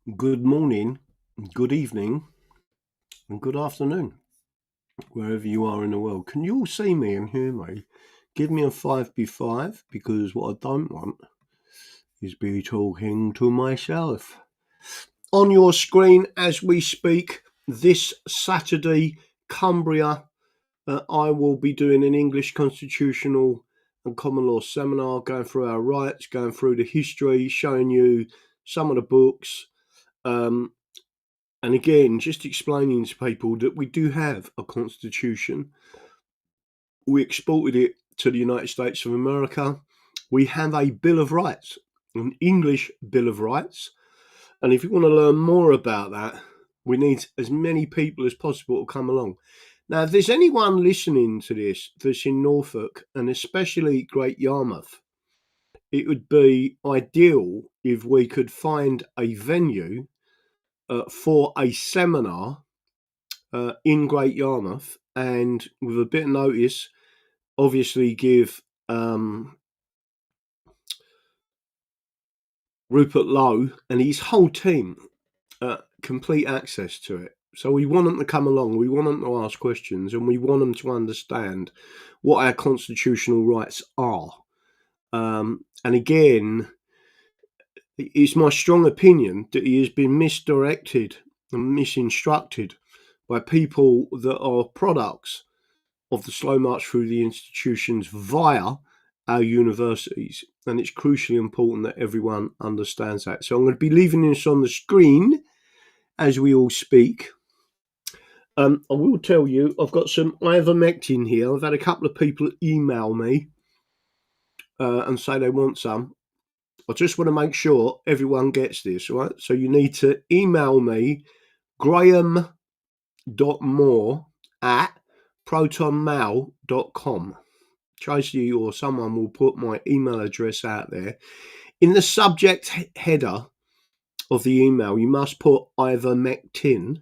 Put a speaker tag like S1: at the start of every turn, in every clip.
S1: Good morning, good evening, and good afternoon, wherever you are in the world. Can you all see me and hear me? Give me a 5 because what I don't want is be talking to myself. On your screen as we speak, this Saturday, Cumbria, I will be doing an English constitutional and common law seminar, going through our rights, going through the history, showing you some of the books. And again, just explaining to people that we do have a constitution. We exported it to the United States of America. We have a Bill of Rights, an English Bill of Rights. And if you want to learn more about that, we need as many people as possible to come along. Now, if there's anyone listening to this that's in Norfolk and especially Great Yarmouth, it would be ideal if we could find a venue for a seminar in Great Yarmouth, and with a bit of notice, obviously give Rupert Lowe and his whole team complete access to it. So we want them to come along, we want them to ask questions, and we want them to understand what our constitutional rights are. And again, it's my strong opinion that he has been misdirected and misinstructed by people that are products of the slow march through the institutions via our universities. And it's crucially important that everyone understands that. So I'm going to be leaving this on the screen as we all speak. I will tell you, I've got some ivermectin here. I've had a couple of people email me and say they want some. I just want to make sure everyone gets this, right? So you need to email me, graham.moore@protonmail.com. Tracy or someone will put my email address out there. In the subject header of the email, you must put ivermectin.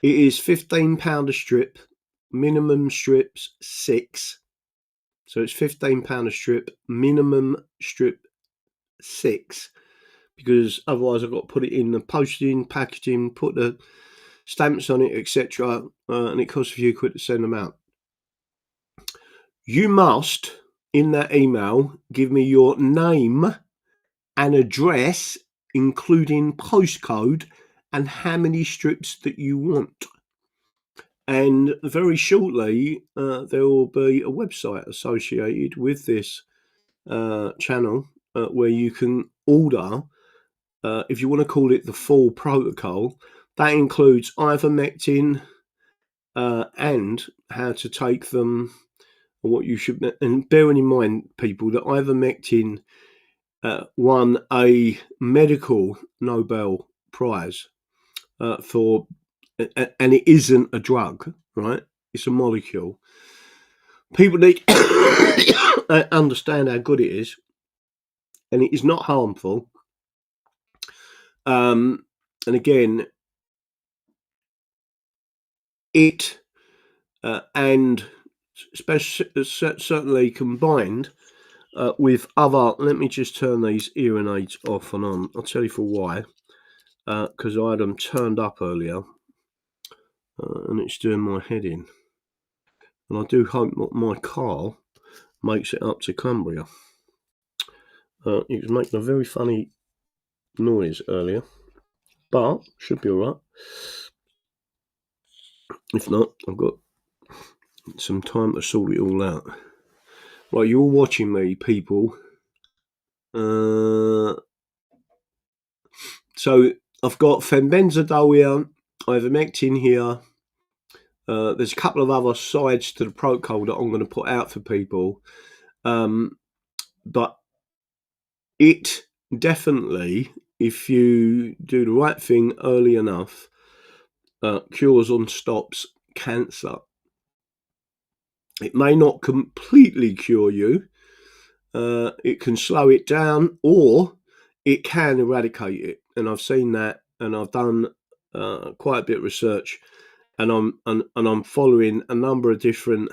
S1: It is £15 a strip, minimum strips 6. So it's £15 a strip, minimum strip 6, because otherwise I've got to put it in the posting, packaging, put the stamps on it, etc. And it costs a few quid to send them out. You must, in that email, give me your name and address, including postcode and how many strips that you want. And very shortly, there will be a website associated with this channel where you can order, if you want to call it the full protocol. That includes ivermectin and how to take them, what you should. And bearing in mind, people, that ivermectin won a medical Nobel Prize for, and it isn't a drug, right? It's a molecule. People need to understand how good it is, and it is not harmful. And again, it and certainly combined with other. Let me just turn these hearing aids off and on. I'll tell you for why. Because I had them turned up earlier, and it's doing my head in. And I do hope that my car makes it up to Cumbria. It was making a very funny noise earlier, but should be alright. If not, I've got some time to sort it all out. Right, you're all watching me, people. So I've got fenbenzodiol here, ivermectin here. There's a couple of other sides to the protocol that I'm going to put out for people. But it definitely, if you do the right thing early enough, cures and stops cancer. It may not completely cure you. It can slow it down, or it can eradicate it. And I've seen that, and I've done quite a bit of research, and I'm following a number of different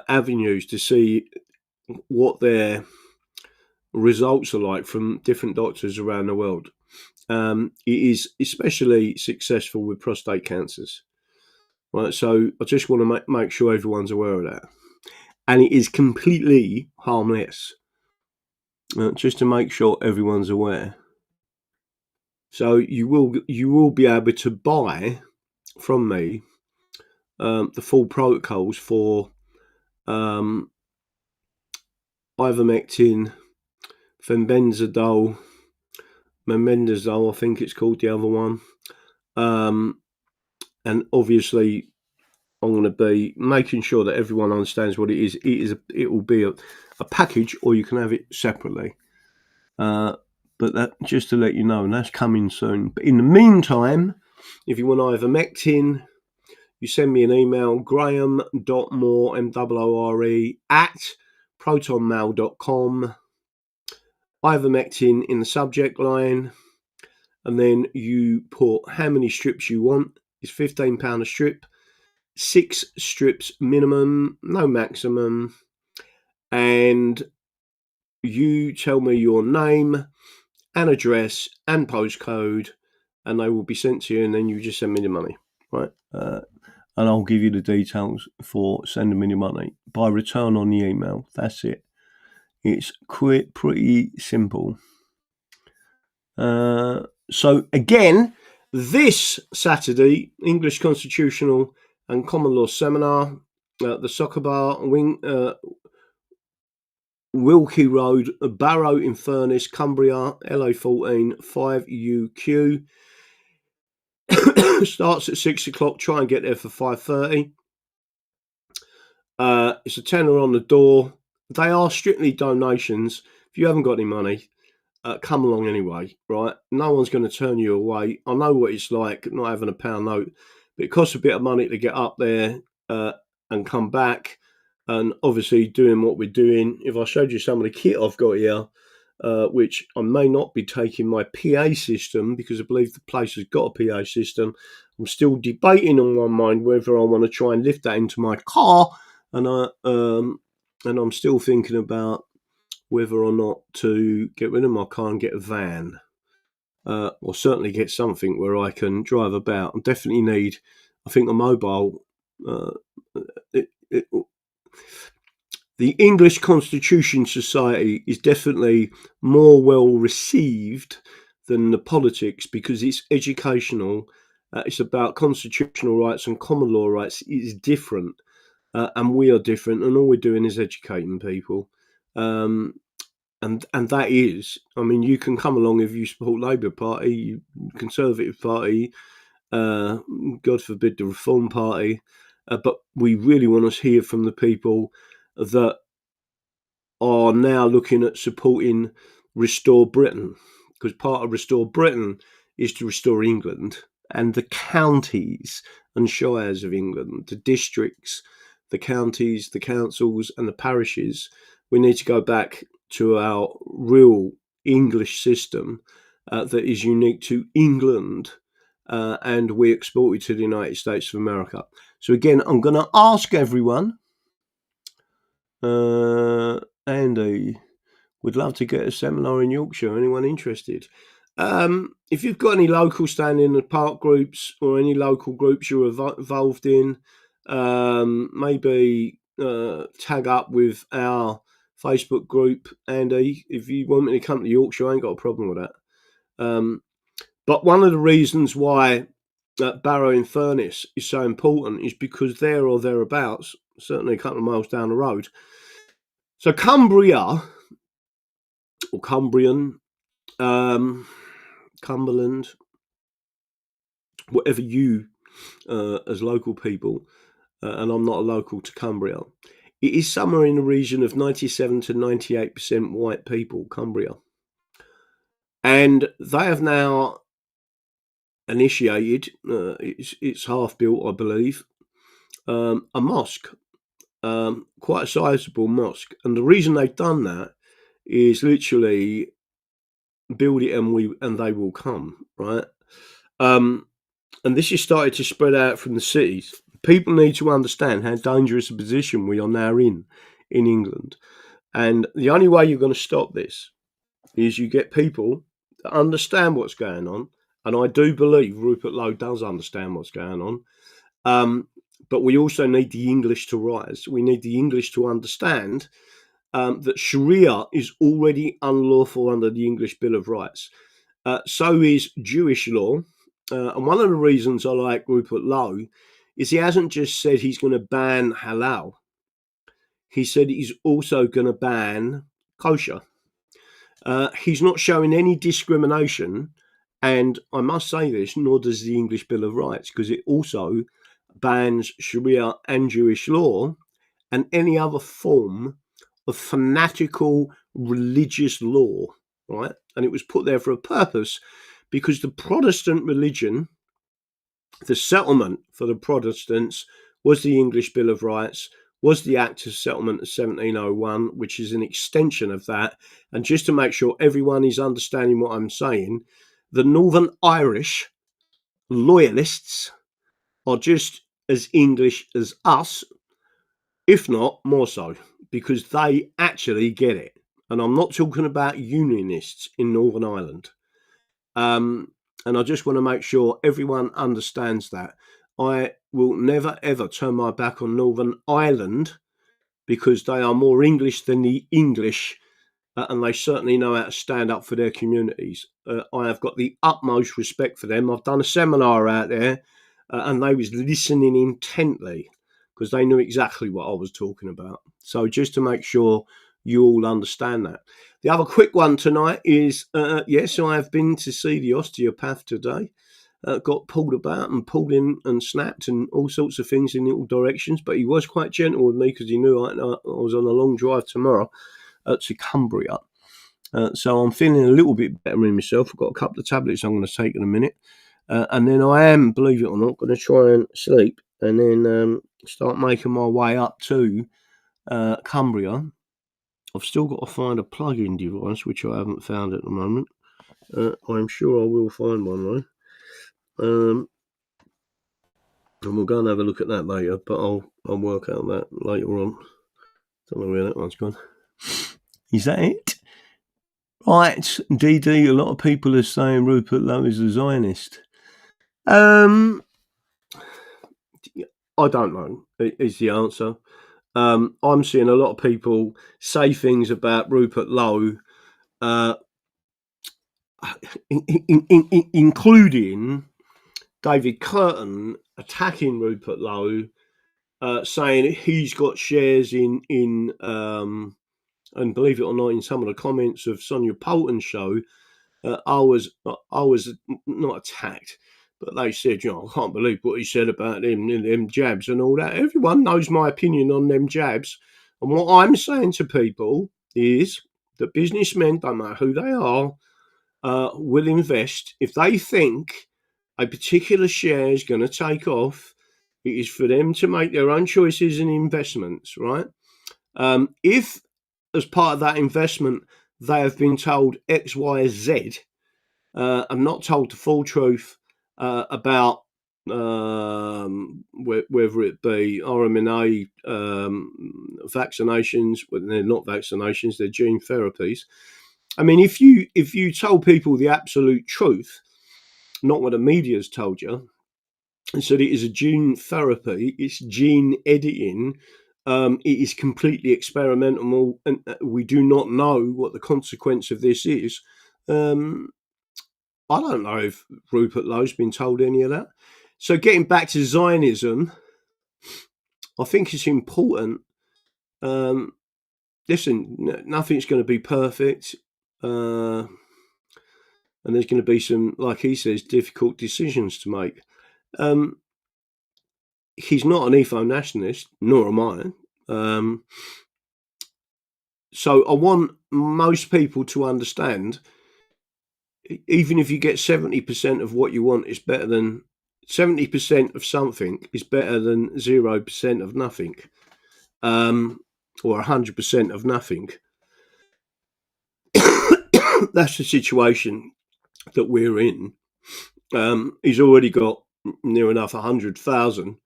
S1: avenues to see what their results are like from different doctors around the world. it is especially successful with prostate cancers. Right, so I just want to make sure everyone's aware of that. And it is completely harmless, just to make sure everyone's aware. So you will be able to buy from me the full protocols for ivermectin, fenbendazole, mebendazole, I think it's called, the other one. And obviously, I'm going to be making sure that everyone understands what it is. It will be a package, or you can have it separately. But that, just to let you know, and that's coming soon. But in the meantime, if you want ivermectin, you send me an email, graham.moore, MOORE, at protonmail.com, ivermectin in the subject line, and then you put how many strips you want. It's £15 a strip, 6 strips minimum, no maximum, and you tell me your name and address and postcode, and they will be sent to you, and then you just send me the money, right? And I'll give you the details for sending me the money by return on the email. That's it. It's pretty simple. So again, this Saturday, English Constitutional and Common Law Seminar at the Soccer Bar, Wilkie Road, Barrow in Furness, Cumbria, LA14 5UQ. Starts at 6 o'clock. Try and get there for 5:30. It's a tenner on the door. They are strictly donations. If you haven't got any money, come along anyway, right? No one's going to turn you away. I know what it's like not having a pound note, but it costs a bit of money to get up there and come back. And obviously doing what we're doing. If I showed you some of the kit I've got here, which I may not be taking my PA system, because I believe the place has got a PA system. I'm still debating on my mind whether I want to try and lift that into my car, and I'm still thinking about whether or not to get rid of my car and get a van, or certainly get something where I can drive about. I definitely need, I think, a mobile. The English Constitution Society is definitely more well received than the politics, because it's educational. It's about constitutional rights and common law rights. It's different, and we are different, and all we're doing is educating people. And that is, I mean, you can come along if you support Labour Party, Conservative Party, God forbid the Reform Party, but we really want to hear from the people that are now looking at supporting Restore Britain, because part of Restore Britain is to restore England and the counties and shires of England, the districts, the counties, the councils and the parishes. We need to go back to our real English system that is unique to England, and we export it to the United States of America. So again, I'm going to ask everyone, Andy, would love to get a seminar in Yorkshire. Anyone interested? If you've got any local standing in the park groups or any local groups you're involved in, maybe tag up with our Facebook group, Andy. If you want me to come to Yorkshire, I ain't got a problem with that. But one of the reasons why Barrow in Furness is so important is because there or thereabouts, certainly a couple of miles down the road. So Cumbria, or Cumbrian, Cumberland, whatever you, as local people, and I'm not a local to Cumbria, it is somewhere in the region of 97 to 98% white people, Cumbria. And they have now initiated, it's half built, I believe, a mosque, quite a sizable mosque. And the reason they've done that is literally build it and they will come, right? And this has started to spread out from the cities. People need to understand how dangerous a position we are now in England. And the only way you're going to stop this is you get people understand what's going on, and I do believe Rupert Lowe does understand what's going on. But we also need the English to rise. We need the English to understand that Sharia is already unlawful under the English Bill of Rights. So is Jewish law. And one of the reasons I like Rupert Lowe is he hasn't just said he's going to ban halal. He said he's also going to ban kosher. He's not showing any discrimination. And I must say this, nor does the English Bill of Rights, because it also bans Sharia and Jewish law and any other form of fanatical religious law, right? And it was put there for a purpose, because the Protestant religion, the settlement for the Protestants, was the English Bill of Rights, was the Act of Settlement of 1701, which is an extension of that. And just to make sure everyone is understanding what I'm saying, the Northern Irish loyalists are just as English as us, if not more so, because they actually get it. And I'm not talking about unionists in Northern Ireland. And I just want to make sure everyone understands that. I will never, ever turn my back on Northern Ireland, because they are more English than the English, and they certainly know how to stand up for their communities. I have got the utmost respect for them. I've done a seminar out there, and they was listening intently, because they knew exactly what I was talking about. So just to make sure you all understand that. The other quick one tonight is, yes, I have been to see the osteopath today. Got pulled about and pulled in and snapped and all sorts of things in little directions, but he was quite gentle with me, because he knew I was on a long drive tomorrow to Cumbria. So I'm feeling a little bit better in myself. I've got a couple of tablets I'm going to take in a minute. And then I am, believe it or not, going to try and sleep and then start making my way up to Cumbria. I've still got to find a plug-in device, which I haven't found at the moment. I'm sure I will find one though. And we'll go and have a look at that later, but I'll work out that later on. Don't know where that one's gone. Is that it? Right, DD, a lot of people are saying Rupert Lowe is a Zionist. I don't know, is the answer. I'm seeing a lot of people say things about Rupert Lowe, including David Curtin attacking Rupert Lowe, saying he's got shares in and believe it or not, in some of the comments of Sonia Poulton's show, I was not attacked, but they said, I can't believe what he said about them jabs and all that. Everyone knows my opinion on them jabs. And what I'm saying to people is that businessmen, don't matter who they are, will invest. If they think a particular share is going to take off, it is for them to make their own choices and investments, right? If, as part of that investment, they have been told X, Y, Z, and not told the full truth about whether it be RMNA vaccinations, well, they're not vaccinations, they're gene therapies. I mean, if you tell people the absolute truth, not what the media's told you, and said it is a gene therapy, it's gene editing, it is completely experimental, and we do not know what the consequence of this is. I don't know if Rupert Lowe's been told any of that. So getting back to Zionism, I think it's important. Listen, nothing's going to be perfect. And there's going to be some, like he says, difficult decisions to make. He's not an ethno-nationalist, nor am I. So I want most people to understand, even if you get 70% of what you want, is better than 70% of something is better than 0% of nothing, or 100% of nothing. That's the situation that we're in. He's already got near enough 100,000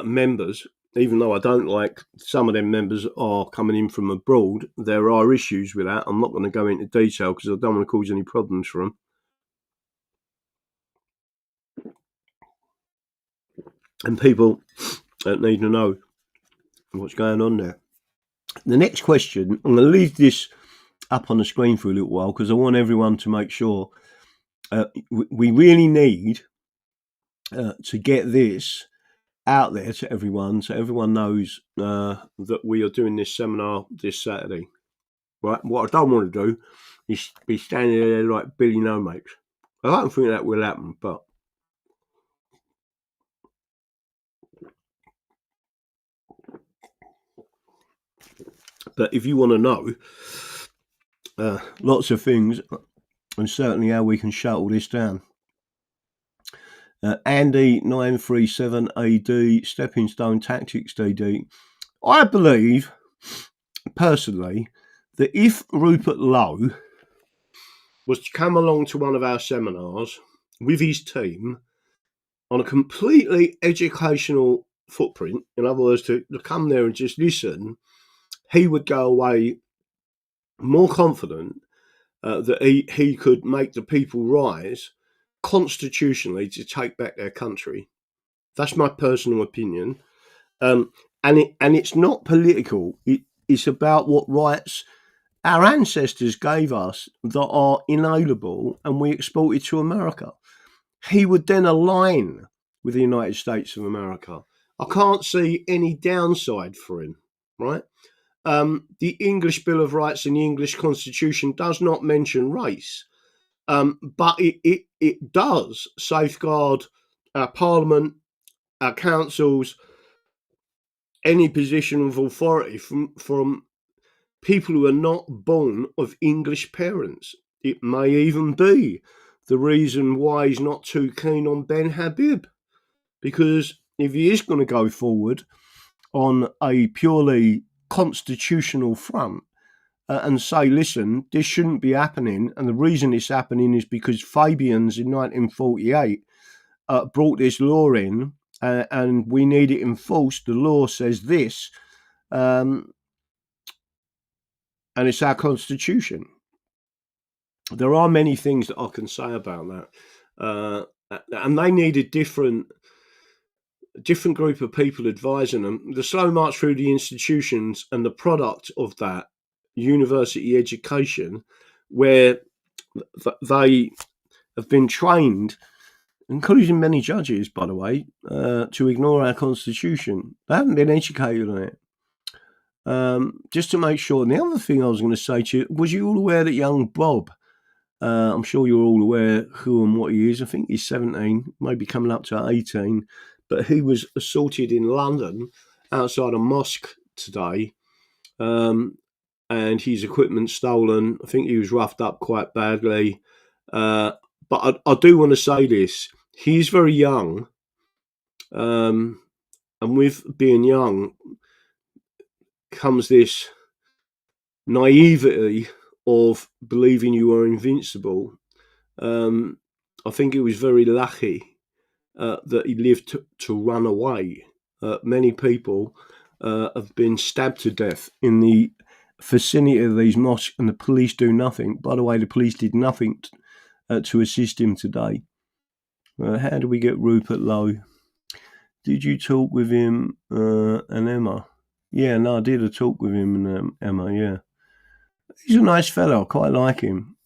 S1: members, even though I don't like some of them members are coming in from abroad, there are issues with that. I'm not going to go into detail because I don't want to cause any problems for them. And people need to know what's going on there. The next question, I'm going to leave this up on the screen for a little while because I want everyone to make sure we really need to get this out there to everyone so everyone knows that we are doing this seminar this Saturday. Right? What I don't want to do is be standing there like Billy No Mates. I don't think that will happen, but if you want to know lots of things and certainly how we can shuttle this down, Andy 937 AD Stepping Stone Tactics DD. I believe personally that if Rupert Lowe was to come along to one of our seminars with his team on a completely educational footprint, in other words, to come there and just listen, he would go away more confident that he could make the people rise constitutionally to take back their country. That's my personal opinion. And it's not political. It's about what rights our ancestors gave us that are inalienable and we exported to America. He would then align with the United States of America. I can't see any downside for him, right? The English Bill of Rights and the English Constitution does not mention race, but it does safeguard our Parliament, our councils, any position of authority from people who are not born of English parents. It may even be the reason why he's not too keen on Ben Habib, because if he is going to go forward on a purely constitutional front and say, listen, this shouldn't be happening, and the reason it's happening is because Fabians in 1948 brought this law in and we need it enforced. The law says this, and it's our constitution. There are many things that I can say about that, and they need a different group of people advising them. The slow march through the institutions and the product of that university education, where they have been trained, including many judges, by the way, to ignore our constitution. They haven't been educated on it. Just to make sure. And the other thing I was going to say to you, was you all aware that young Bob, I'm sure you're all aware who and what he is. I think he's 17, maybe coming up to 18. But he was assaulted in London outside a mosque today, and his equipment stolen. I think he was roughed up quite badly. But I do want to say this. He's very young, and with being young comes this naivety of believing you are invincible. I think he was very lucky that he lived to run away. Many people have been stabbed to death in the vicinity of these mosques, and the police do nothing. By the way, the police did nothing to assist him today. How do we get Rupert Lowe? Did you talk with him and Emma? Yeah, no, I did a talk with him and Emma, yeah. He's a nice fellow. I quite like him.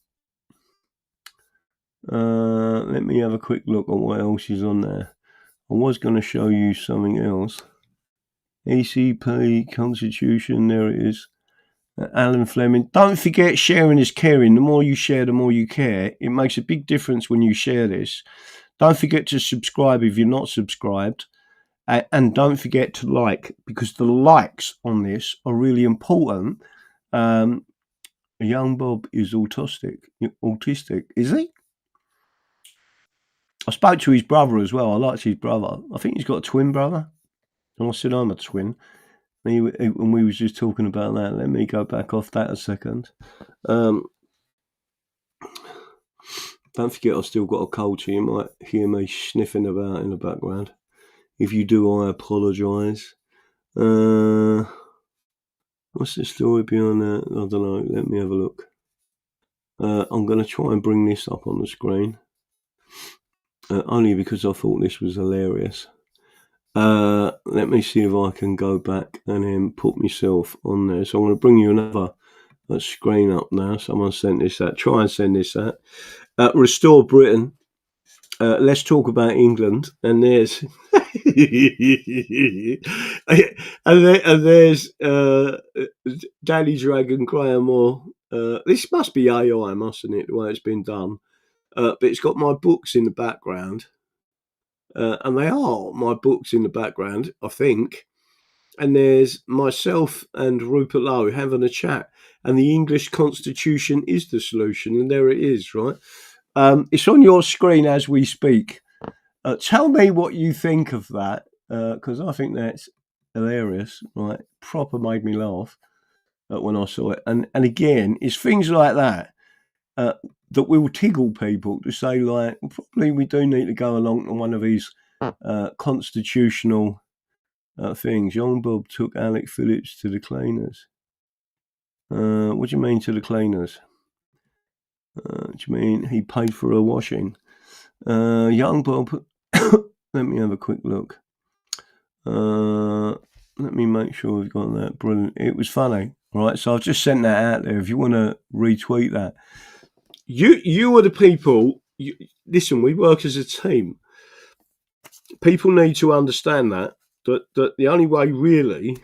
S1: Let me have a quick look at what else is on there. I was going to show you something else. ECP, Constitution, there it is. Alan Fleming. Don't forget, sharing is caring. The more you share, the more you care. It makes a big difference when you share this. Don't forget to subscribe if you're not subscribed. And don't forget to like, because the likes on this are really important. Young Bob is autistic. Is he? I spoke to his brother as well. I liked his brother. I think he's got a twin brother. And I said I'm a twin. And we was just talking about that. Let me go back off that a second. Don't forget I've still got a cold, so you might hear me sniffing about in the background. If you do, I apologise. What's the story behind that? I don't know. Let me have a look. I'm going to try and bring this up on the screen. Only because I thought this was hilarious. Let me see if I can go back and then put myself on there. So I'm going to bring you another screen up now. Someone sent this out. Try and send this out. Restore Britain. Let's talk about England. And there's and there's Daddy Dragon Graham Moore. This must be AI, mustn't it? The way it's been done. But it's got my books in the background. And they are my books in the background, I think. And there's myself and Rupert Lowe having a chat. And the English Constitution is the solution. And there it is, right? It's on your screen as we speak. Tell me what you think of that, because I think that's hilarious, right? Proper made me laugh when I saw it. And again, it's things like that that will tickle people to say, like, probably we do need to go along to one of these constitutional things. Young Bob took Alec Phillips to the cleaners. What do you mean to the cleaners? Do you mean he paid for a washing? Young Bob, let me have a quick look. Let me make sure we've got that. Brilliant. It was funny. Right, so I've just sent that out there. If you want to retweet that. You are the people. Listen, we work as a team. People need to understand that the only way really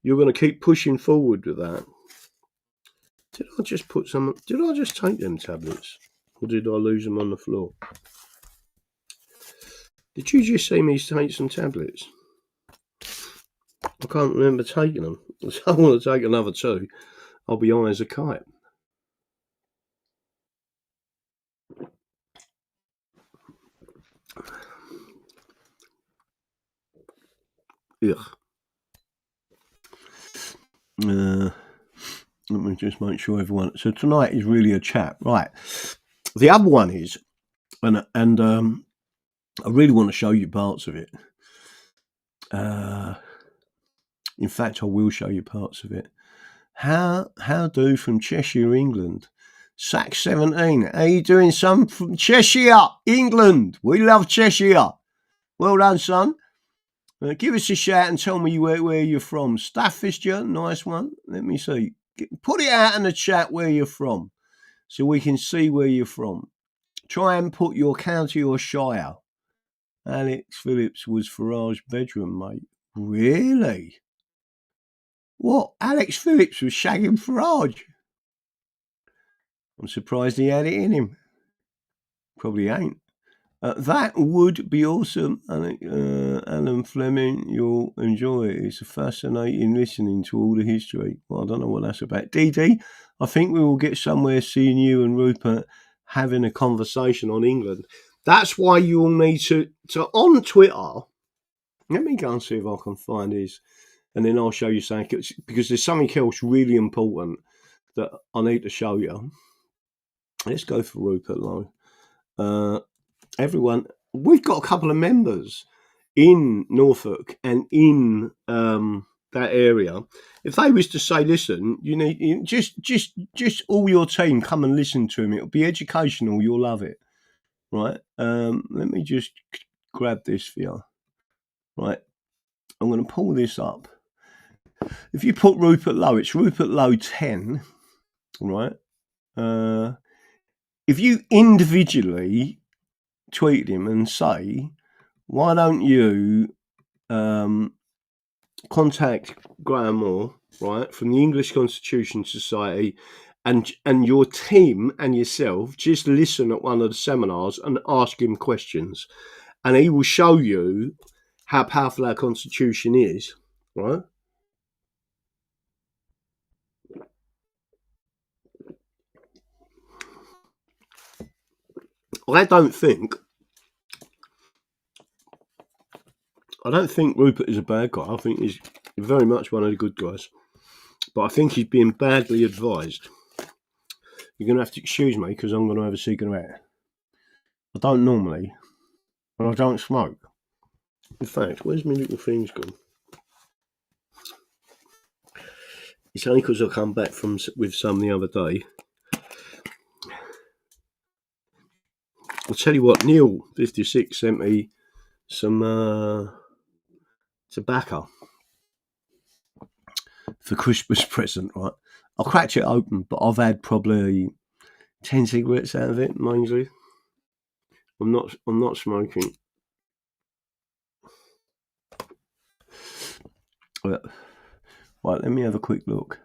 S1: you're going to keep pushing forward with that. Did I just take them tablets, or did I lose them on the floor? Did you just see me take some tablets? I can't remember taking them. So I want to take another two. I'll be high as a kite. Ugh. Let me just make sure everyone. So tonight is really a chat, right? The other one is, and I really want to show you parts of it. In fact, I will show you parts of it. How do from Cheshire, England? Sack 17. How you doing, son? From Cheshire, England. We love Cheshire. Well done, son. Give us a shout and tell me where you're from. Staffordshire, nice one. Let me see. Put it out in the chat where you're from so we can see where you're from. Try and put your county or shire. Alex Phillips was Farage's bedroom mate. Really? What? Alex Phillips was shagging Farage? I'm surprised he had it in him. Probably ain't. That would be awesome, Alan Fleming. You'll enjoy it. It's fascinating listening to all the history. Well, I don't know what that's about. DD, I think we will get somewhere seeing you and Rupert having a conversation on England. That's why you all need to on Twitter. Let me go and see if I can find his, and then I'll show you something, because there's something else really important that I need to show you. Let's go for Rupert Lowe. Everyone, we've got a couple of members in Norfolk and in that area. If they was to say, listen, you need just all your team come and listen to him. It'll be educational. You'll love it, right? Let me just grab this for you. Right, I'm going to pull this up. If you put Rupert Lowe, it's Rupert Lowe 10, right? If you individually tweet him and say, why don't you contact Graham Moore, right, from the English Constitution Society, and your team and yourself just listen at one of the seminars and ask him questions, and he will show you how powerful our Constitution is, right? I don't think Rupert is a bad guy. I think he's very much one of the good guys. But I think he's being badly advised. You're going to have to excuse me because I'm going to have a cigarette. I don't normally, but I don't smoke. In fact, where's my little things gone? It's only because I come back with some the other day. I'll tell you what, Neil 56 sent me some tobacco for Christmas present, right? I cracked it open, but I've had probably 10 cigarettes out of it, mainly. I'm not smoking. Right, let me have a quick look.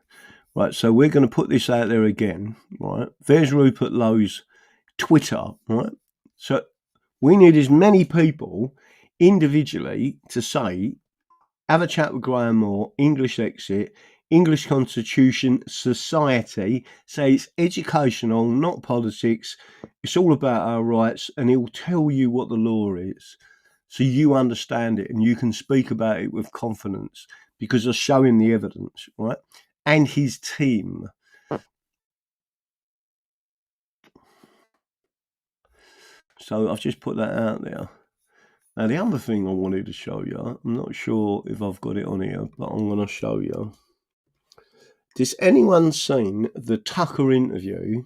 S1: Right, so we're going to put this out there again, right? There's Rupert Lowe's Twitter, right? So we need as many people individually to say, have a chat with Graham Moore, English Exit, English Constitution Society, say it's educational, not politics. It's all about our rights, and he'll tell you what the law is so you understand it and you can speak about it with confidence because I show him the evidence, right? And his team. So I've just put that out there. Now, the other thing I wanted to show you, I'm not sure if I've got it on here, but I'm going to show you. Has anyone seen the Tucker interview?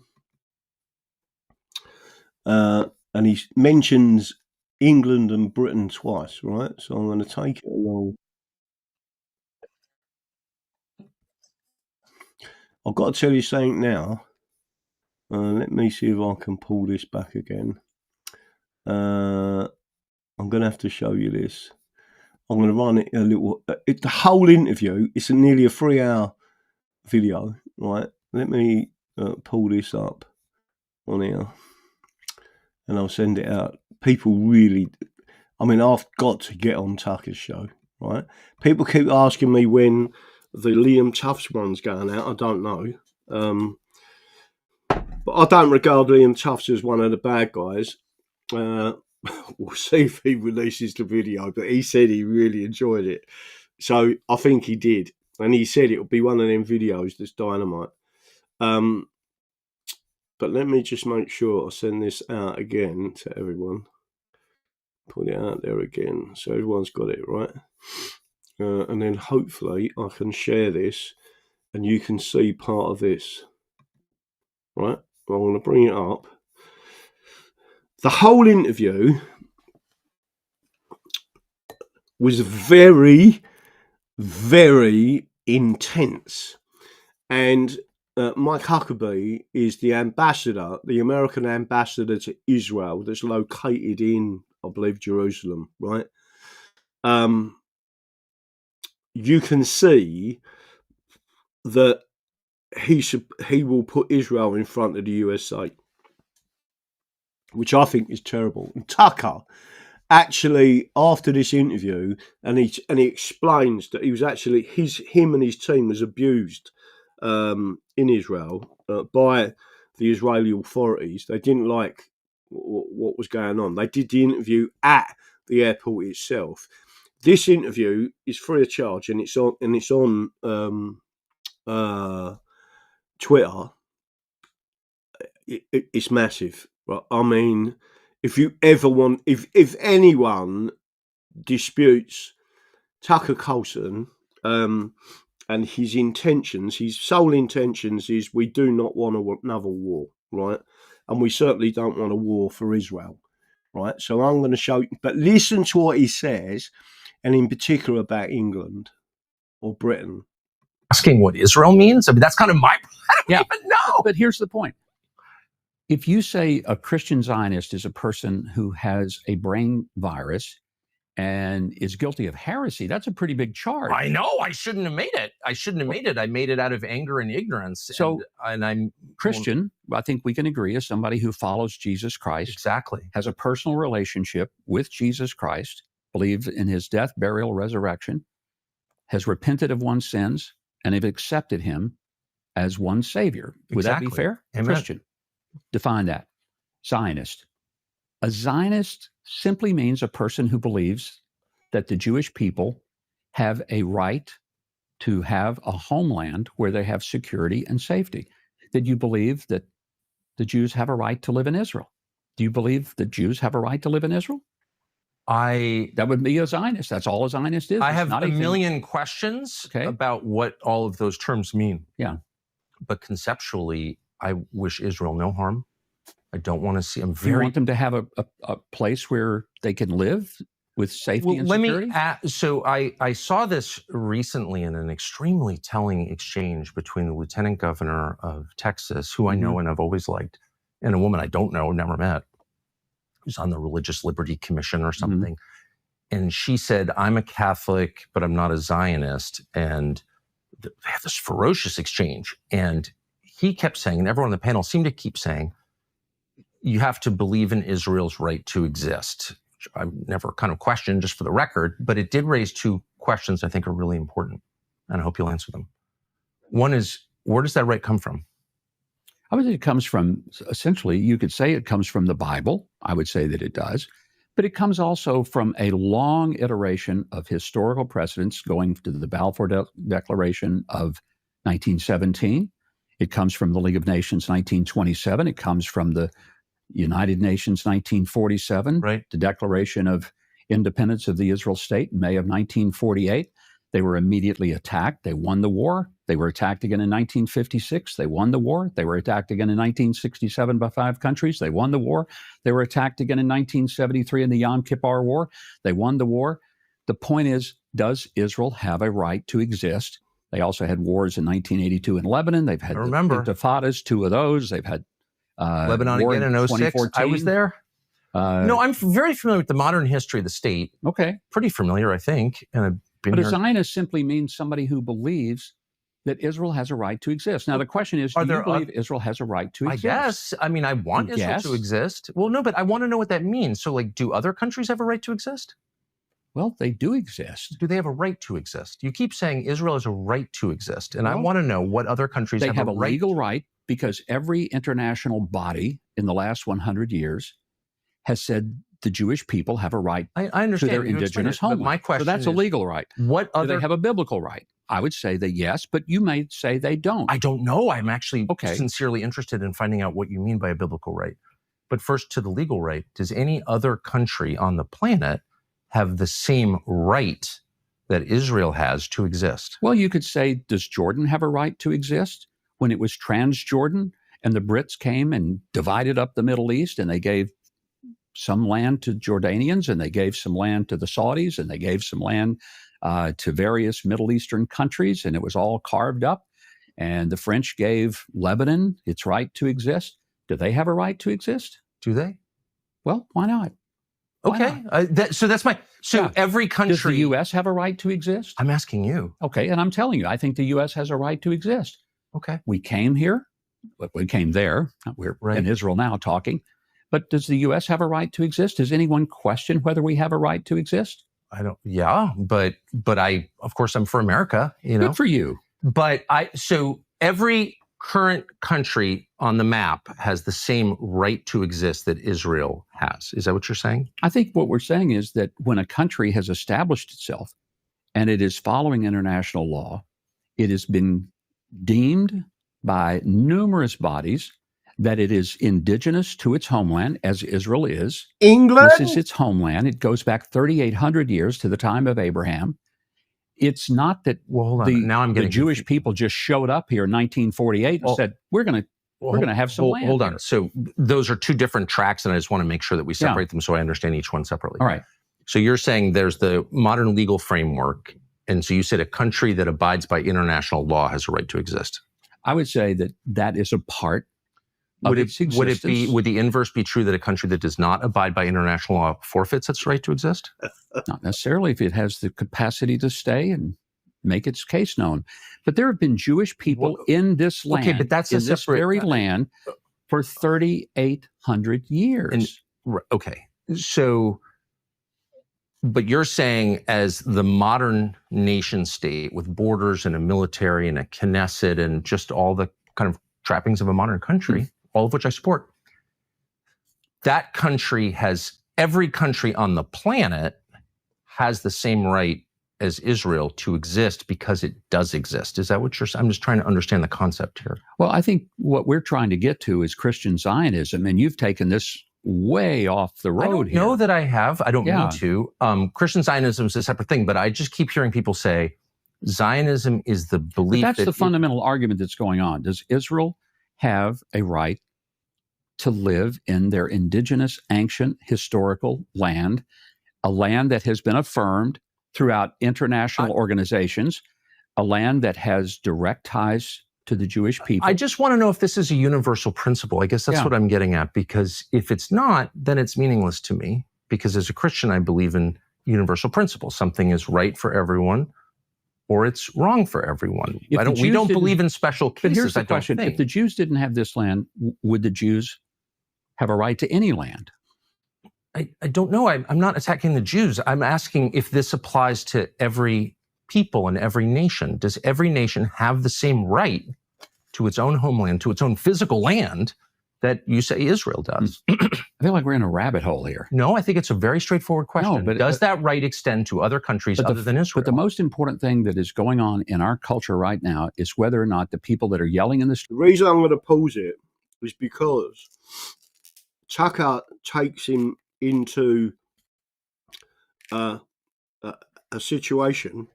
S1: And he mentions England and Britain twice, right? So I'm going to take it along. I've got to tell you something now. Let me see if I can pull this back again. I'm going to have to show you this. I'm going to run it a little. The whole interview, it's nearly a 3-hour video, right? Let me pull this up on here and I'll send it out. People really, I mean, I've got to get on Tucker's show, right? People keep asking me when the Liam Tufts one's going out. I don't know. But I don't regard Liam Tufts as one of the bad guys. We'll see if he releases the video, but he said he really enjoyed it. So I think he did. And he said it'll be one of them videos that's dynamite. But let me just make sure I send this out again to everyone. Put it out there again so everyone's got it, right? And then hopefully I can share this and you can see part of this. Right? I'm going to bring it up. The whole interview was very, very intense. And Mike Huckabee is the ambassador, the American ambassador to Israel that's located in, I believe, Jerusalem, right? You can see that he will put Israel in front of the USA, which I think is terrible. And Tucker actually, after this interview, and he explains that he was actually him and his team was abused in Israel by the Israeli authorities. They didn't like what was going on. They did the interview at the airport itself. This interview is free of charge, and it's on Twitter. It's massive. Right? I mean, if you ever want, if anyone disputes Tucker Carlson and his intentions, his sole intentions is we do not want another war, right? And we certainly don't want a war for Israel, right? So I'm going to show you, but listen to what he says, and in particular about England or Britain.
S2: Asking what Israel means? I mean, that's kind of my, I don't even know.
S3: But here's the point. If you say a Christian Zionist is a person who has a brain virus and is guilty of heresy, that's a pretty big charge.
S2: I know. I shouldn't have made it. I made it out of anger and ignorance.
S3: So,
S2: and I'm
S3: Christian, I think we can agree, is somebody who follows Jesus Christ.
S2: Exactly.
S3: Has a personal relationship with Jesus Christ, believes in his death, burial, resurrection, has repented of one's sins, and have accepted him as one Savior. Would that be fair?
S2: Amen.
S3: Christian. Define that. Zionist. A Zionist simply means a person who believes that the Jewish people have a right to have a homeland where they have security and safety. Did you believe that the Jews have a right to live in Israel? Do you believe that Jews have a right to live in Israel? That would be a Zionist. That's all a Zionist is.
S2: I
S3: It's
S2: have
S3: not
S2: a
S3: anything-
S2: million questions
S3: Okay.
S2: about what all of those terms mean.
S3: Yeah.
S2: But conceptually, I wish Israel no harm. I don't want to see. I'm
S3: Do you
S2: very.
S3: want them to have a place where they can live with safety and
S2: let
S3: security?
S2: me. So I saw this recently in an extremely telling exchange between the lieutenant governor of Texas, who I know and I've always liked, and a woman I don't know, never met, who's on the Religious Liberty Commission or something. And she said, I'm a Catholic, but I'm not a Zionist. And they have this ferocious exchange. And he kept saying, and everyone on the panel seemed to keep saying, you have to believe in Israel's right to exist. Which I've never kind of questioned, just for the record, but it did raise two questions I think are really important. And I hope you'll answer them. One is, where does that right come from?
S3: I would say it comes from, essentially, you could say it comes from the Bible. I would say that it does. But it comes also from a long iteration of historical precedents going to the Balfour Declaration of 1917. It comes from the League of Nations 1927. It comes from the United Nations 1947,
S2: Right.
S3: the Declaration of Independence of the Israel State in May of 1948. They were immediately attacked. They won the war. They were attacked again in 1956. They won the war. They were attacked again in 1967 by 5 countries. They won the war. They were attacked again in 1973 in the Yom Kippur War. They won the war. The point is, does Israel have a right to exist? They also had wars in 1982 in Lebanon. They've had
S2: I remember.
S3: the Intifadas, 2 of those. They've had
S2: Lebanon
S3: war
S2: again in 06.
S3: 2014.
S2: I was there. No, I'm very familiar with the modern history of the state.
S3: Okay.
S2: Pretty familiar, I think. And I've been
S3: But a
S2: here.
S3: Zionist simply means somebody who believes that Israel has a right to exist. Now, the question is, do you believe Israel has a right to
S2: I
S3: exist?
S2: guess. I mean, I want Israel to exist. Well, no, but I want to know what that means. So, like, do other countries have a right to exist?
S3: Well, they do exist.
S2: Do they have a right to exist? You keep saying Israel has a right to exist. And I want to know what other countries
S3: They have a
S2: right.
S3: legal right, because every international body in the last 100 years has said the Jewish people have a right
S2: I
S3: to
S2: understand
S3: their
S2: you explained
S3: indigenous
S2: it, but
S3: homeland.
S2: my question
S3: So that's a
S2: is,
S3: legal right.
S2: What
S3: Do
S2: other?
S3: they have a biblical right? I would say that yes, but you may say they don't.
S2: I don't know. I'm actually
S3: Okay.
S2: sincerely interested in finding out what you mean by a biblical right. But first, to the legal right, does any other country on the planet have the same right that Israel has to exist?
S3: Well, you could say, does Jordan have a right to exist? When it was Transjordan and the Brits came and divided up the Middle East, and they gave some land to Jordanians, and they gave some land to the Saudis, and they gave some land to various Middle Eastern countries, and it was all carved up. And the French gave Lebanon its right to exist. Do they have a right to exist?
S2: Do they?
S3: Well, why not? Why
S2: Okay.
S3: not?
S2: So that's my. So
S3: Yeah.
S2: every country.
S3: Does the U.S. have a right to exist?
S2: I'm asking you.
S3: Okay, and I'm telling you, I think the U.S. has a right to exist.
S2: Okay.
S3: We came here, but we came there. We're
S2: Right.
S3: in Israel now talking. But does the U.S. have a right to exist? Does anyone question whether we have a right to exist?
S2: I don't. Yeah, but I, of course, I'm for America. You know.
S3: Good for you.
S2: But so every current country on the map has the same right to exist that Israel has. Is that what you're saying?
S3: I think what we're saying is that when a country has established itself and it is following international law, it has been deemed by numerous bodies that it is indigenous to its homeland, as Israel is.
S1: England?
S3: This is its homeland. It goes back 3,800 years to the time of Abraham. It's not that
S2: Well, hold on. Now I'm
S3: the
S2: getting
S3: Jewish
S2: confused.
S3: people just showed up here in 1948 and
S2: Well,
S3: said, we're going to have some land.
S2: Hold on.
S3: here."
S2: So those are two different tracks, and I just want to make sure that we separate them so I understand each one separately.
S3: All right.
S2: So you're saying there's the modern legal framework, and so you said a country that abides by international law has a right to exist.
S3: I would say that that is a part of
S2: Would
S3: its
S2: it
S3: existence.
S2: would the inverse be true that a country that does not abide by international law forfeits its right to exist?
S3: Not necessarily if it has the capacity to stay and make its case known. But there have been Jewish people in this land,
S2: Okay, but that's
S3: in
S2: a
S3: this
S2: separate-
S3: very land, for 3,800 years.
S2: Okay. So, but you're saying as the modern nation state with borders and a military and a Knesset and just all the kind of trappings of a modern country, all of which I support, that country has, every country on the planet has the same right as Israel to exist because it does exist. Is that what you're saying? I'm just trying to understand the concept here.
S3: Well, I think what we're trying to get to is Christian Zionism, and you've taken this way off the road
S2: I don't
S3: here.
S2: know that I have. I don't
S3: Yeah.
S2: mean to. Christian Zionism is a separate thing, but I just keep hearing people say Zionism is the
S3: But
S2: belief
S3: that's
S2: that
S3: the fundamental argument that's going on. Does Israel have a right to live in their indigenous, ancient, historical land, a land that has been affirmed throughout international organizations, a land that has direct ties to the Jewish people?
S2: I just want to know if this is a universal principle. I guess that's what I'm getting at, because if it's not, then it's meaningless to me, because as a Christian, I believe in universal principles. Something is right for everyone or it's wrong for everyone. We don't believe in special cases.
S3: But here's the question. If the Jews didn't have this land, would the Jews have a right to any land?
S2: I don't know. I'm not attacking the Jews. I'm asking if this applies to every people in every nation. Does every nation have the same right to its own homeland, to its own physical land that you say Israel does?
S3: I feel like we're in a rabbit hole here.
S2: No, I think it's a very straightforward question.
S3: No, but
S2: does that right extend to other countries other than Israel?
S3: But the most important thing that is going on in our culture right now is whether or not the people that are yelling in the street.
S1: The reason I'm going to pause it is because Tucker takes him into a situation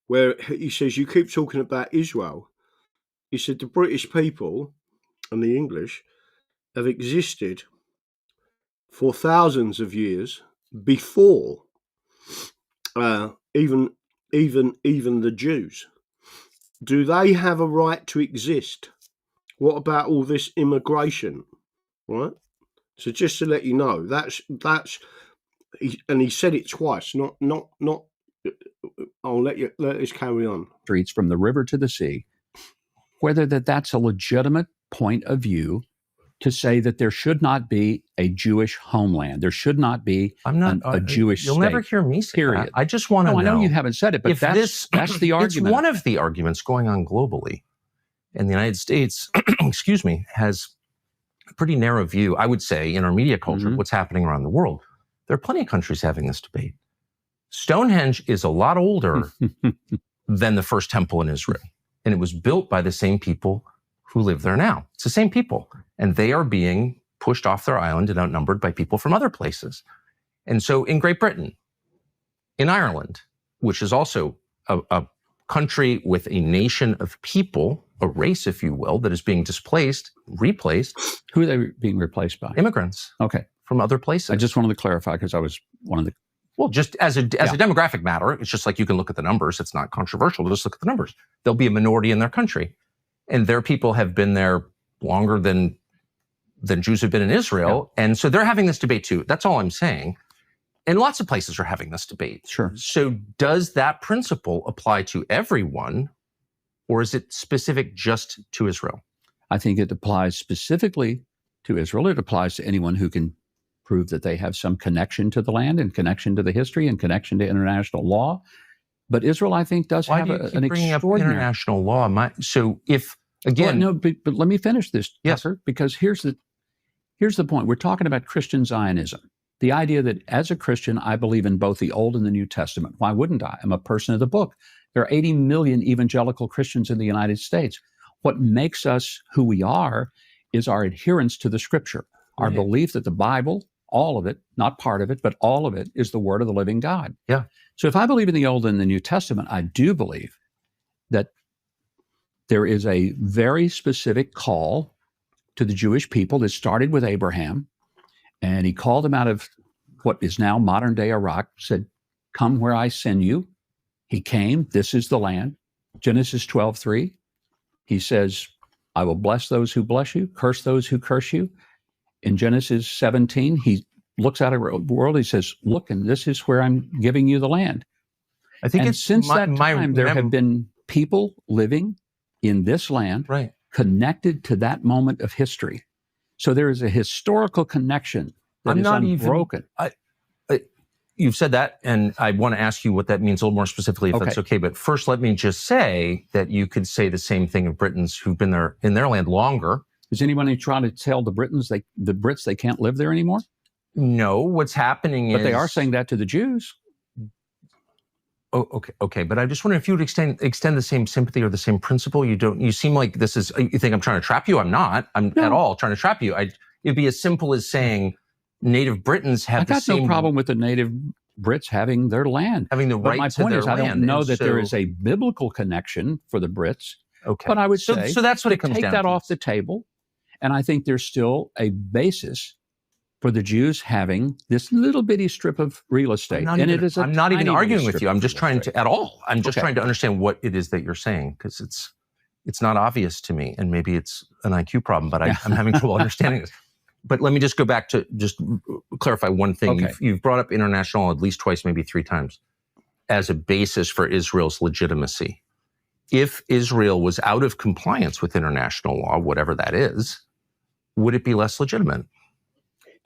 S1: where he says, you keep talking about Israel. He said the British people and the English have existed for thousands of years before even the Jews. Do they have a right to exist? What about all this immigration? Right? So just to let you know, that's and he said it twice. Not. I'll let us carry on.
S3: Streets from the river to the sea. Whether that's a legitimate point of view to say that there should not be a Jewish homeland. There should not be a Jewish
S2: You'll
S3: state.
S2: never hear me say
S3: period.
S2: that. I just want to know.
S3: I know you haven't said it, but that's the argument.
S2: It's one of the arguments going on globally. And the United States, excuse me, has a pretty narrow view, I would say, in our media culture of what's happening around the world. There are plenty of countries having this debate. Stonehenge is a lot older than the first temple in Israel. And it was built by the same people who live there now. It's the same people. And they are being pushed off their island and outnumbered by people from other places. And so in Great Britain, in Ireland, which is also a country with a nation of people, a race, if you will, that is being displaced, replaced.
S3: Who are they being replaced by?
S2: Immigrants.
S3: Okay.
S2: From other places.
S3: I just wanted to clarify because I was one of the...
S2: Well, just as a demographic matter, it's just like you can look at the numbers. It's not controversial to just look at the numbers. There'll be a minority in their country. And their people have been there longer than Jews have been in Israel. Yeah. And so they're having this debate too. That's all I'm saying. And lots of places are having this debate.
S3: Sure.
S2: So does that principle apply to everyone, or is it specific just to Israel?
S3: I think it applies specifically to Israel. It applies to anyone who can prove that they have some connection to the land and connection to the history and connection to international law. But Israel, I think, does have an extraordinary
S2: international law. So if again,
S3: well, no, but let me finish this,
S2: yes,
S3: Tucker, because here's the point. We're talking about Christian Zionism, the idea that as a Christian, I believe in both the Old and the New Testament. Why wouldn't I? I'm a person of the book. There are 80 million evangelical Christians in the United States. What makes us who we are is our adherence to the Scripture, our belief that the Bible, all of it, not part of it, but all of it, is the Word of the living God.
S2: Yeah.
S3: So if I believe in the Old and the New Testament, I do believe that there is a very specific call to the Jewish people that started with Abraham, and he called them out of what is now modern day Iraq, said, "Come where I send you." He came. This is the land. Genesis 12:3. He says, "I will bless those who bless you, curse those who curse you." In Genesis 17, he looks out at the world. He says, "Look, and this is where I'm giving you the land."
S2: I think
S3: and since that time, there have been people living in this land, connected to that moment of history. So there is a historical connection that is unbroken.
S2: You've said that, and I want to ask you what that means a little more specifically, if that's okay. But first, let me just say that you could say the same thing of Britons who've been there in their land longer.
S3: Is anybody trying to tell the Brits they can't live there anymore?
S2: No, what's happening is...
S3: But they are saying that to the Jews.
S2: Oh, okay. But I just wonder if you would extend the same sympathy or the same principle. You seem like you think I'm trying to trap you. I'm not. I'm at all trying to trap you. It'd be as simple as saying native Britons have
S3: I
S2: the
S3: got
S2: same
S3: no problem with the native Brits having their land.
S2: having the
S3: But
S2: right
S3: my
S2: to
S3: point
S2: their
S3: is, I
S2: land.
S3: don't know
S2: And
S3: that there
S2: so-
S3: is a biblical connection for the Brits.
S2: Okay.
S3: But I would
S2: so,
S3: say,
S2: so that's what
S3: to
S2: it comes
S3: take
S2: down
S3: that
S2: to.
S3: off the table. And I think there's still a basis for the Jews having this little bitty strip of real estate.
S2: I'm not even
S3: tiny
S2: arguing
S3: little
S2: with
S3: strip
S2: you. I'm
S3: of
S2: just
S3: real
S2: trying
S3: estate.
S2: to, at all. I'm just
S3: Okay.
S2: trying to understand what it is that you're saying, because it's not obvious to me, and maybe it's an IQ problem, but I'm having trouble understanding this. But let me just go back to just clarify one thing.
S3: Okay.
S2: You've brought up international law at least twice, maybe three times, as a basis for Israel's legitimacy. If Israel was out of compliance with international law, whatever that is, would it be less legitimate?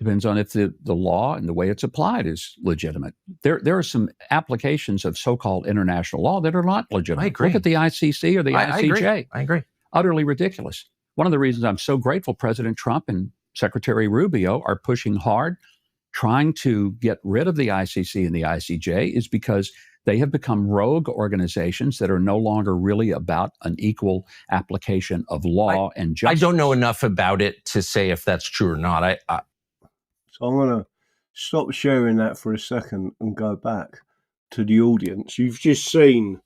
S3: Depends on if the law and the way it's applied is legitimate. There are some applications of so-called international law that are not legitimate.
S2: I agree.
S3: Look at the ICC or the ICJ.
S2: I agree.
S3: Utterly ridiculous. One of the reasons I'm so grateful President Trump and Secretary Rubio are pushing hard, trying to get rid of the ICC and the ICJ, is because they have become rogue organizations that are no longer really about an equal application of law and justice.
S2: I don't know enough about it to say if that's true or not.
S1: So I'm going to stop sharing that for a second and go back to the audience. You've just seen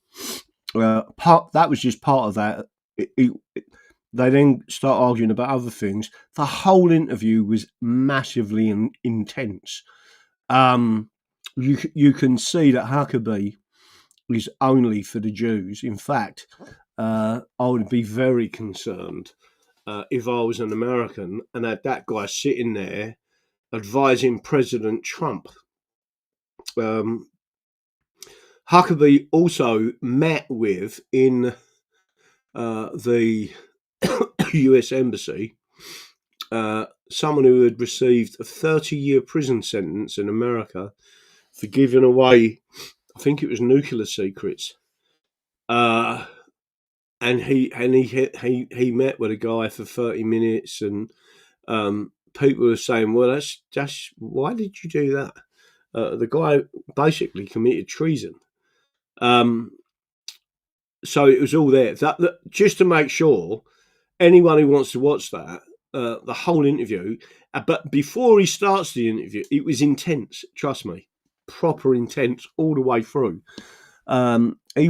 S1: that was just part of that. They then start arguing about other things. The whole interview was massively intense. You can see that Huckabee is only for the Jews. In fact, I would be very concerned if I was an American and had that guy sitting there advising President Trump. Huckabee also met with in the US Embassy someone who had received a 30-year prison sentence in America for giving away, I think it was nuclear secrets. And he met with a guy for 30 minutes, and people were saying, well, that's why did you do that? The guy basically committed treason. So it was all there. That just to make sure, anyone who wants to watch that, the whole interview, but before he starts the interview, it was intense. Trust me, proper intense all the way through. He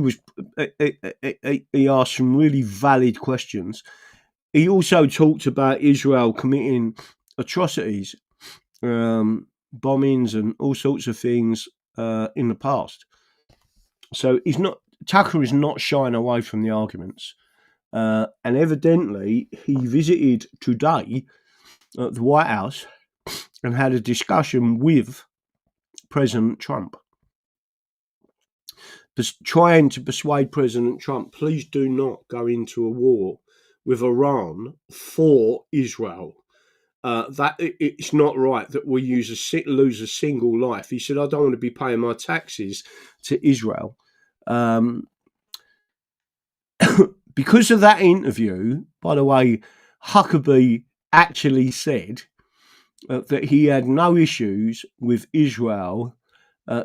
S1: asked some really valid questions. He also talked about Israel committing atrocities, bombings, and all sorts of things in the past. So Tucker is not shying away from the arguments. And evidently, he visited today at the White House and had a discussion with President Trump, trying to persuade President Trump, please do not go into a war with Iran for Israel. That it's not right that we lose a single life. He said, I don't want to be paying my taxes to Israel. Because of that interview, by the way, Huckabee actually said that he had no issues with Israel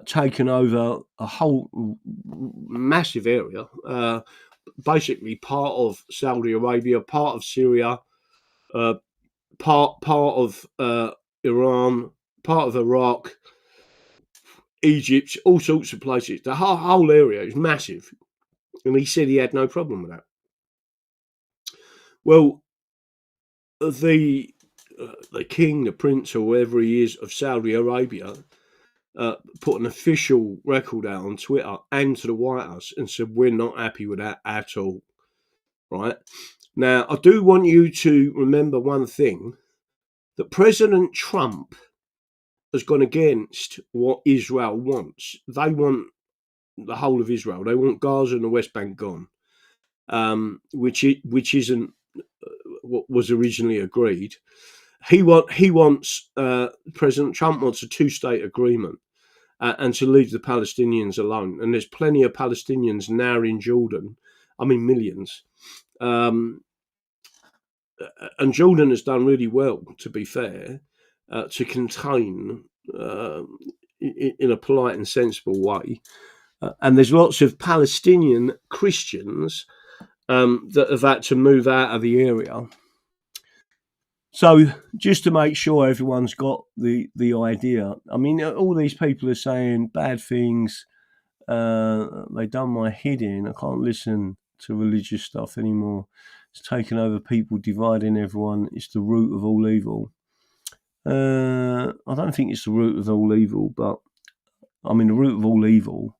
S1: taking over a whole massive area, basically part of Saudi Arabia, part of Syria, part of Iran, part of Iraq, Egypt, all sorts of places. The whole area is massive. And he said he had no problem with that. Well, the king, the prince, or whoever he is of Saudi Arabia, put an official record out on Twitter and to the White House and said, we're not happy with that at all. Right? Now, I do want you to remember one thing, that President Trump has gone against what Israel wants. They want the whole of Israel. They want Gaza and the West Bank gone, which isn't what was originally agreed. President Trump wants a two-state agreement and to leave the Palestinians alone. And there's plenty of Palestinians now in Jordan. I mean, millions. And Jordan has done really well, to be fair, to contain, in a polite and sensible way. And there's lots of Palestinian Christians that have had to move out of the area. So just to make sure everyone's got the idea, I mean, all these people are saying bad things. They done my head in. I can't listen to religious stuff anymore. It's taken over people, dividing everyone. It's the root of all evil. I don't think it's the root of all evil, but I mean, the root of all evil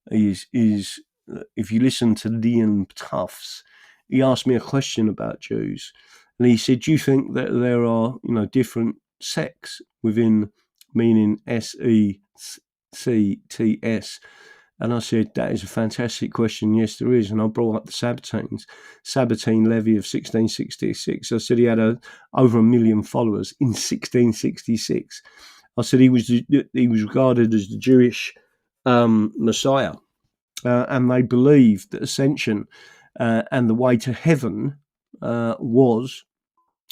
S1: is if you listen to Liam Tufts, he asked me a question about Jews, and he said, "Do you think that there are, different sects within, meaning SECTS?" And I said, "That is a fantastic question. Yes, there is." And I brought up the Sabbatine levy of 1666. I said he had over 1 million followers in 1666. I said he was regarded as the Jewish Messiah, and they believed that ascension and the way to heaven was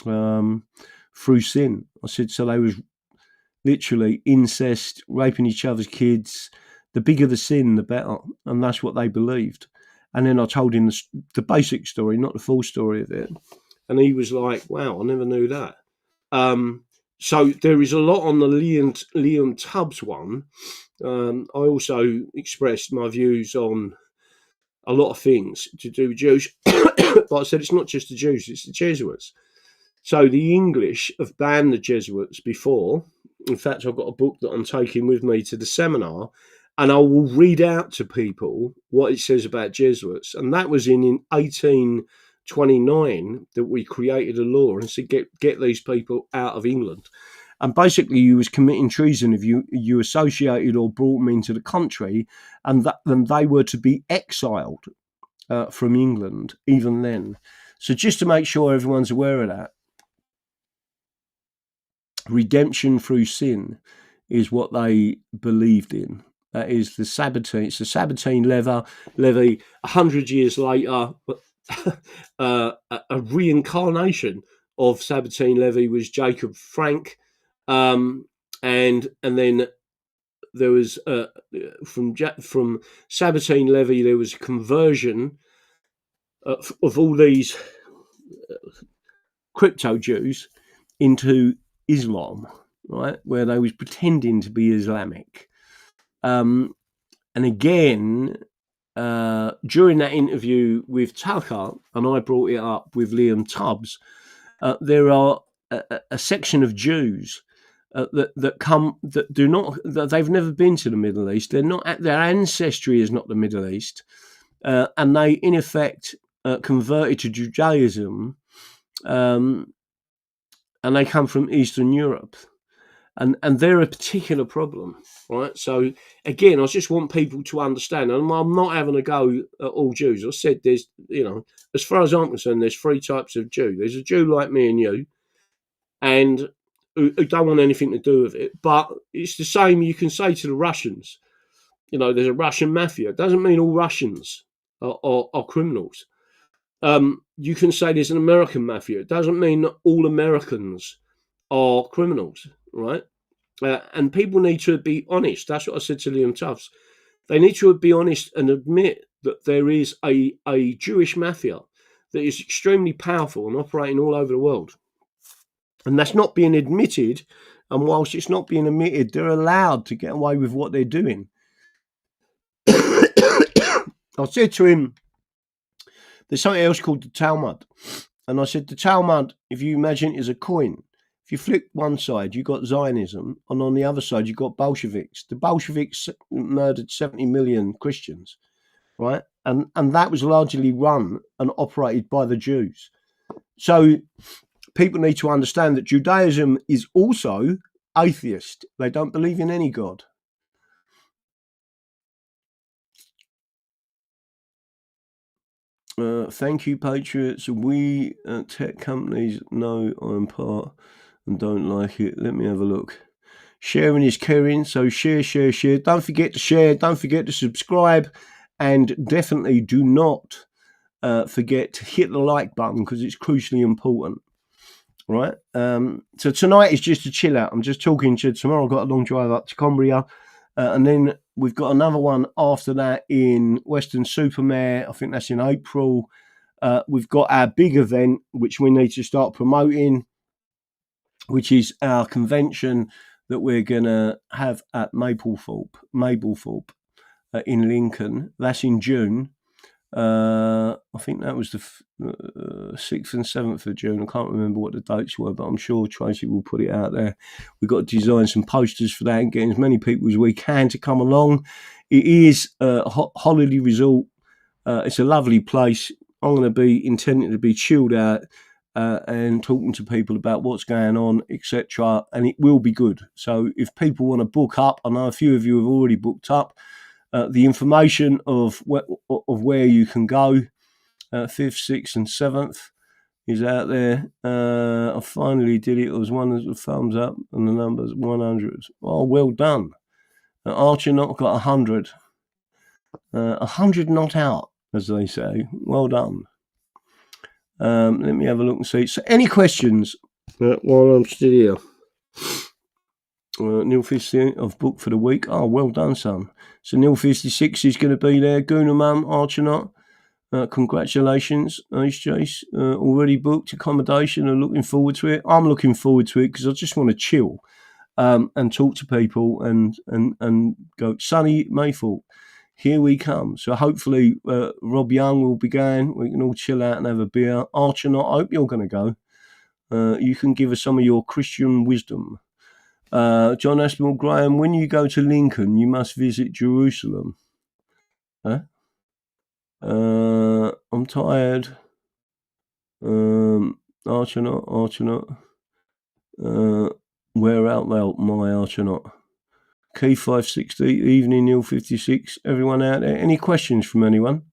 S1: through sin. I said, so they was literally incest, raping each other's kids. The bigger the sin, the better, and that's what they believed. And then I told him the basic story, not the full story of it, and he was like, "Wow, I never knew that." So there is a lot on the Liam Tubbs one. I also expressed my views on a lot of things to do with Jews, but I said it's not just the Jews, it's the Jesuits. So the English have banned the Jesuits before. In fact, I've got a book that I'm taking with me to the seminar, and I will read out to people what it says about Jesuits. And that was in 1829 that we created a law and said, get these people out of England. And basically, you was committing treason if you associated or brought them into the country, and then they were to be exiled from England even then. So just to make sure everyone's aware of that, redemption through sin is what they believed in. That is the Sabbatine. It's the Sabbatine levy. 100 years later, a reincarnation of Sabbatine levy was Jacob Frank, and then there was from Sabbatine levy there was a conversion of all these crypto Jews into Islam, right, where they was pretending to be Islamic. And again, during that interview with Tucker, and I brought it up with Liam Tubbs, there are a section of Jews that they've never been to the Middle East. They're not. Their ancestry is not the Middle East, and they in effect converted to Judaism, and they come from Eastern Europe. And they're a particular problem, right? So, again, I just want people to understand, and I'm not having a go at all Jews. I said there's, as far as I'm concerned, there's 3 types of Jew. There's a Jew like me and you, and who don't want anything to do with it. But it's the same you can say to the Russians. There's a Russian mafia. It doesn't mean all Russians are criminals. You can say there's an American mafia. It doesn't mean that all Americans are criminals, right? And people need to be honest. That's what I said to Liam Tufts. They need to be honest and admit that there is a Jewish mafia that is extremely powerful and operating all over the world. And that's not being admitted. And whilst it's not being admitted, they're allowed to get away with what they're doing. I said to him, there's something else called the Talmud. And I said, the Talmud, if you imagine it as a coin, if you flip one side, you got Zionism, and on the other side, you got Bolsheviks. The Bolsheviks murdered 70 million Christians, right? And that was largely run and operated by the Jews. So people need to understand that Judaism is also atheist. They don't believe in any God. Thank you, Patriots. We tech companies know I'm part and don't like it. Let me have a look. Sharing is caring, so share. Don't forget to share. Don't forget to subscribe, and definitely do not forget to hit the like button because it's crucially important. Right. So tonight is just a chill out. I'm just talking to tomorrow. I've got a long drive up to Cumbria, and then we've got another one after that in Weston-super-Mare. I think that's in April. We've got our big event, which we need to start promoting. which is our convention that we're going to have at Mablethorpe in Lincoln. That's in June. I think that was the 6th and 7th of June. I can't remember what the dates were, but I'm sure Tracy will put it out there. We've got to design some posters for that and get as many people as we can to come along. It is a holiday resort. It's a lovely place. I'm going to be intending to be chilled out and talking to people about what's going on, etc. And it will be good. So if people want to book up, I know a few of you have already booked up. The information of where you can go, 5th, 6th and 7th is out there. I finally did it. It was one of the thumbs up and the number's 100. Oh, well done. Archer not got 100. 100 not out, as they say. Well done. Let me have a look and see. So any questions while I'm still here? Neil 56, I've booked for the week. Oh, well done, son. So Neil 56 is going to be there. Gooner Mum, Archernot. Congratulations, Jace. Already booked accommodation and looking forward to it. I'm looking forward to it because I just want to chill and talk to people and go, Sunny Maythorpe, here we come. So hopefully Rob Young will be going. We can all chill out and have a beer. Archernot, I hope you're going to go. You can give us some of your Christian wisdom. John Aspinall Graham, when you go to Lincoln, you must visit Jerusalem. Huh? I'm tired. Archernot. Where out thou, my Archernot? K560, evening, Neil 56. Everyone out there? Any questions from anyone?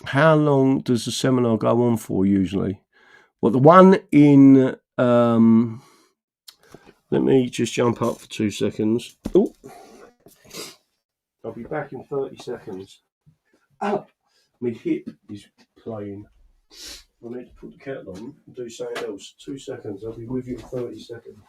S1: How long does the seminar go on for usually? Well, the one in... let me just jump up for 2 seconds. Oh, I'll be back in 30 seconds. Oh, my hip is playing. I need to put the kettle on and do something else. 2 seconds. I'll be with you in 30 seconds.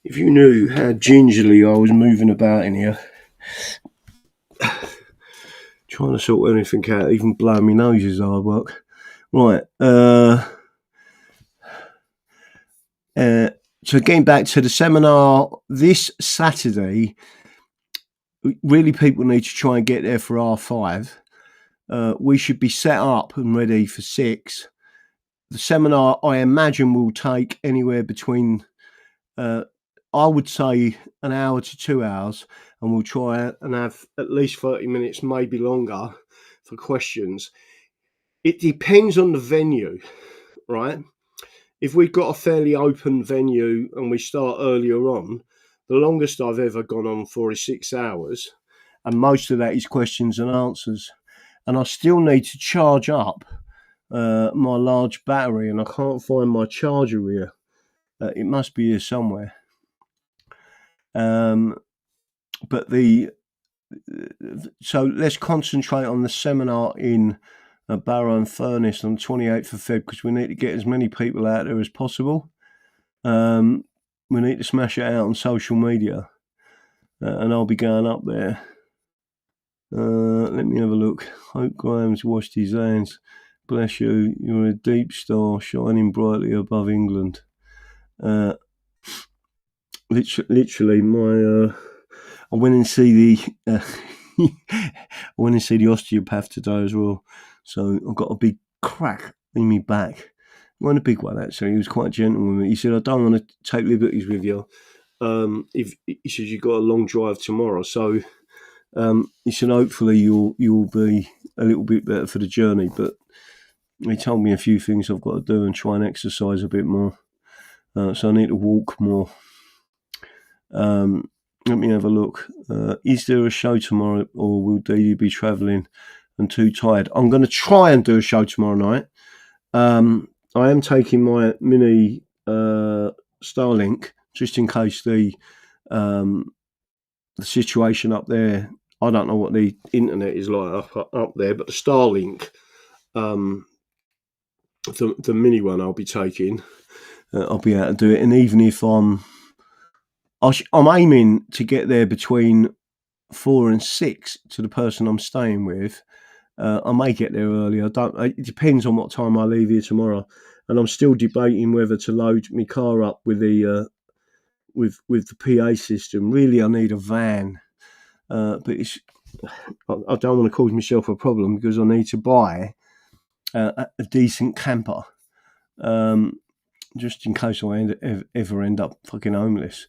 S1: If you knew how gingerly I was moving about in here, trying to sort anything out, even blowing my nose is hard work. Right. So getting back to the seminar this Saturday, really people need to try and get there for R5. We should be set up and ready for 6. The seminar, I imagine, will take anywhere between, I would say, an hour to 2 hours, and we'll try and have at least 30 minutes, maybe longer, for questions. It depends on the venue, right? If we've got a fairly open venue and we start earlier on, the longest I've ever gone on for is 6 hours, and most of that is questions and answers. And I still need to charge up my large battery, and I can't find my charger here. It must be here somewhere. But so let's concentrate on the seminar in Barrow and Furness on the 28th of Feb, because we need to get as many people out there as possible. We need to smash it out on social media, and I'll be going up there. Let me have a look. Hope Graham's washed his hands. Bless you. You're a deep star shining brightly above England. Literally, I went and see the osteopath today as well. So I've got a big crack in my back. It wasn't a big one, actually. He was quite gentle with me. He said, I don't want to take liberties with you. If he says you've got a long drive tomorrow, so he said hopefully you'll be a little bit better for the journey. But he told me a few things I've got to do and try and exercise a bit more. So I need to walk more. Let me have a look. Is there a show tomorrow, or will Dee Dee be travelling and too tired? I'm going to try and do a show tomorrow night. I am taking my mini Starlink just in case the situation up there. I don't know what the internet is like up there, but the Starlink, the mini one, I'll be taking. I'll be able to do it, and even if I'm aiming to get there between 4 and 6 to the person I'm staying with. I may get there early. It depends on what time I leave here tomorrow, and I'm still debating whether to load my car up with the PA system. Really, I need a van, but I don't want to cause myself a problem because I need to buy a decent camper, just in case I ever end up fucking homeless.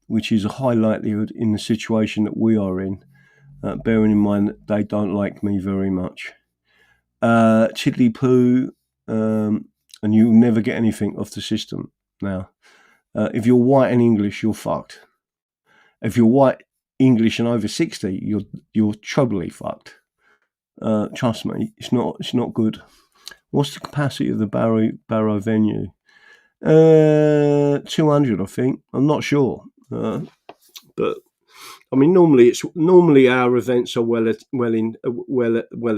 S1: Which is a high likelihood in the situation that we are in, bearing in mind that they don't like me very much. Chiddly poo, and you'll never get anything off the system now. If you're white and English, you're fucked. If you're white, English and over 60, you're trebly fucked. Trust me, it's not good. What's the capacity of the Barrow venue? 200, I think. I'm not sure, but I mean, normally our events are well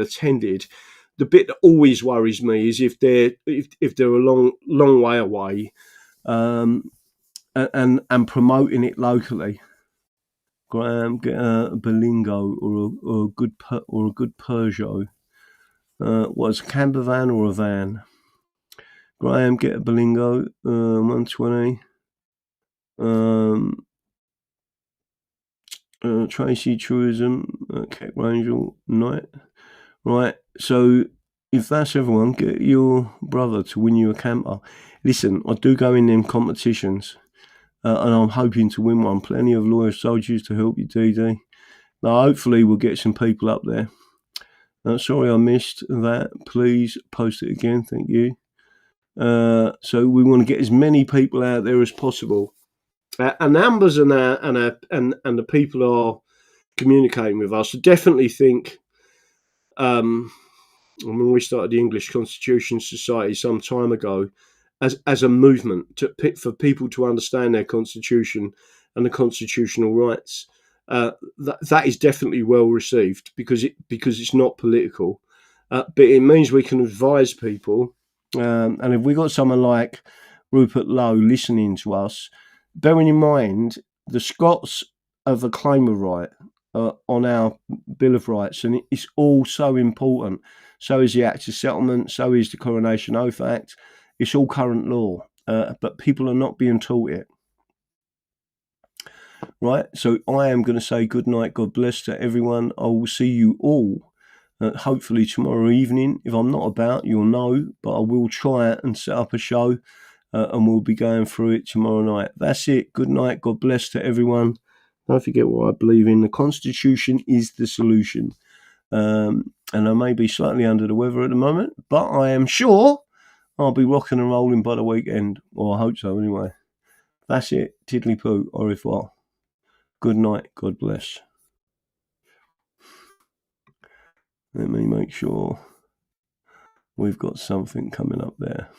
S1: attended. The bit that always worries me is if they're a long way away, and promoting it locally. Graham, get a Berlingo or a good Peugeot. What's a camper van or a van? Graham, get a Berlingo, 120. Tracy Tourism, Cape Rangel, Night. Right, so if that's everyone, get your brother to win you a camper. Listen, I do go in them competitions, and I'm hoping to win one. Plenty of loyal soldiers to help you, DD. Now, hopefully we'll get some people up there. Sorry I missed that. Please post it again. Thank you. So we want to get as many people out there as possible. And Amber's and the people are communicating with us. I definitely think, when we started the English Constitution Society some time ago, as a movement for people to understand their constitution and the constitutional rights, that is definitely well received because it's not political, but it means we can advise people. And if we got someone like Rupert Lowe listening to us, bearing in mind the Scots have a claim of right on our Bill of Rights, and it's all so important. So is the Act of Settlement, so is the Coronation Oath Act. It's all current law, but people are not being taught it. Right, so I am going to say good night, God bless to everyone. I will see you all hopefully tomorrow evening. If I'm not about, you'll know, but I will try it and set up a show, and we'll be going through it tomorrow night. That's it. Good night, God bless to everyone. Don't forget what I believe in. The Constitution is the solution. And I may be slightly under the weather at the moment, but I am sure I'll be rocking and rolling by the weekend, or I hope so anyway. That's it. Tiddly poo. Au revoir. Good night. God bless. Let me make sure we've got something coming up there.